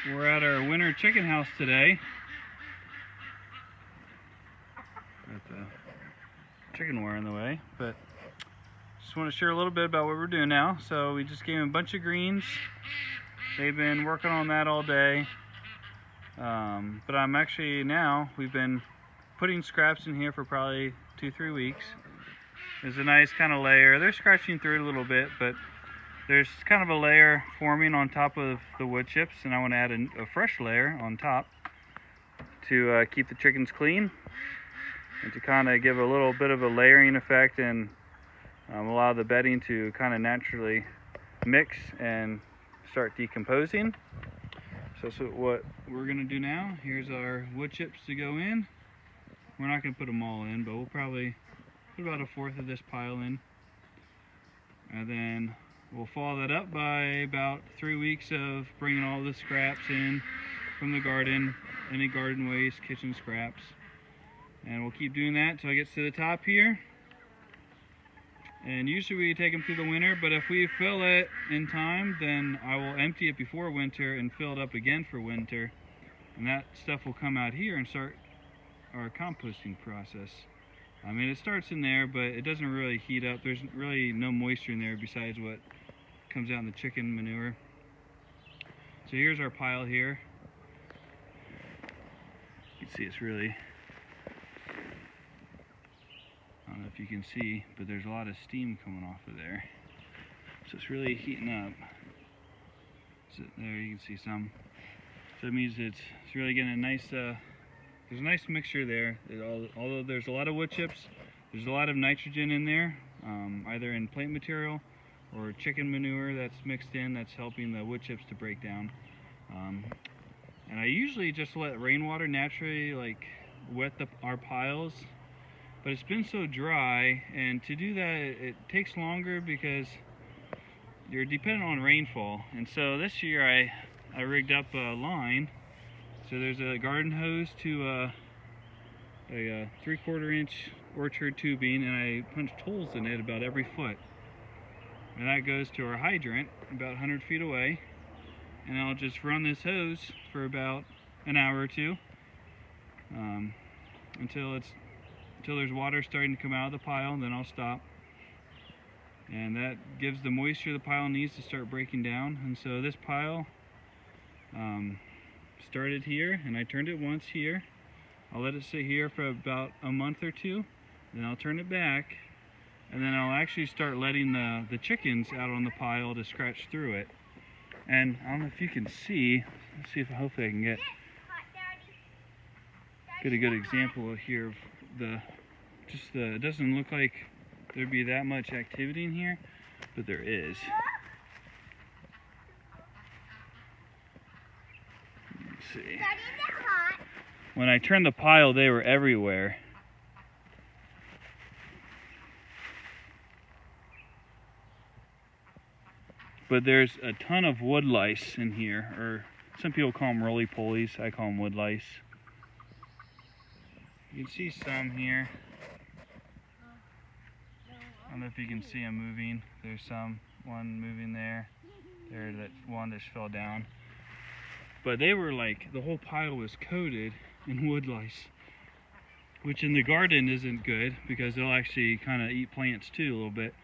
We're at our winter chicken house today. Got the chicken wire in the way, but just want to share a little bit about what we're doing now. So we just gave them a bunch of greens. They've been working on that all day. But we've been putting scraps in here for probably 2-3 weeks. There's a nice kind of layer. They're scratching through it a little bit, but there's kind of a layer forming on top of the wood chips, and I want to add a fresh layer on top to keep the chickens clean and to kind of give a little bit of a layering effect and allow the bedding to kind of naturally mix and start decomposing. So what we're going to do now, here's our wood chips to go in. We're not going to put them all in, but we'll probably put about 1/4 of this pile in. And then we'll follow that up by about 3 weeks of bringing all the scraps in from the garden, any garden waste, kitchen scraps. And we'll keep doing that until it gets to the top here. And usually we take them through the winter, but if we fill it in time, then I will empty it before winter and fill it up again for winter. And that stuff will come out here and start our composting process. I mean, it starts in there, but it doesn't really heat up. There's really no moisture in there besides what comes out in the chicken manure. So here's our pile here. You can see it's really, I don't know if you can see, but there's a lot of steam coming off of there. So it's really heating up. So there you can see some. So it means it's really getting a nice, there's a nice mixture there. Although there's a lot of wood chips, there's a lot of nitrogen in there, either in plant material or chicken manure that's mixed in, that's helping the wood chips to break down. And I usually just let rainwater naturally wet our piles, but it's been so dry, and to do that it takes longer because you're dependent on rainfall. And so this year I rigged up a line. So there's a garden hose to a 3/4 inch orchard tubing, and I punched holes in it about every foot. And that goes to our hydrant about 100 feet away. And I'll just run this hose for about an hour or two until there's water starting to come out of the pile, and then I'll stop. And that gives the moisture the pile needs to start breaking down. And so this pile started here, and I turned it once here. I'll let it sit here for about a month or two, then I'll turn it back, and then I'll actually start letting the chickens out on the pile to scratch through it. And I don't know if you can see, let's see if hopefully I can get a good example here of it doesn't look like there'd be that much activity in here, but there is. Let's see. When I turned the pile, they were everywhere. But there's a ton of wood lice in here, or some people call them roly-polies. I call them wood lice. You can see some here. I don't know if you can see them moving. There's one moving there. There's that one that just fell down. But they were the whole pile was coated in wood lice, which in the garden isn't good because they'll actually kind of eat plants too a little bit.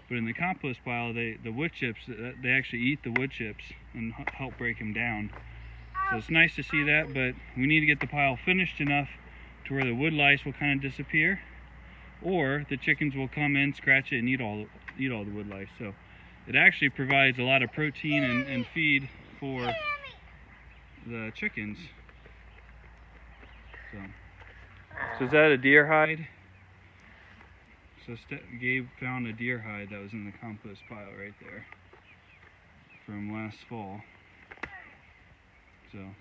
But in the compost pile, the wood chips, they actually eat the wood chips and help break them down. So it's nice to see that, but we need to get the pile finished enough to where the wood lice will kind of disappear, or the chickens will come in, scratch it, and eat all the wood lice. So it actually provides a lot of protein and feed for the chickens. So is that a deer hide? So Gabe found a deer hide that was in the compost pile right there from last fall. So,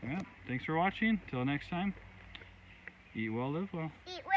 yeah, thanks for watching. Till next time, eat well, live well. Eat well.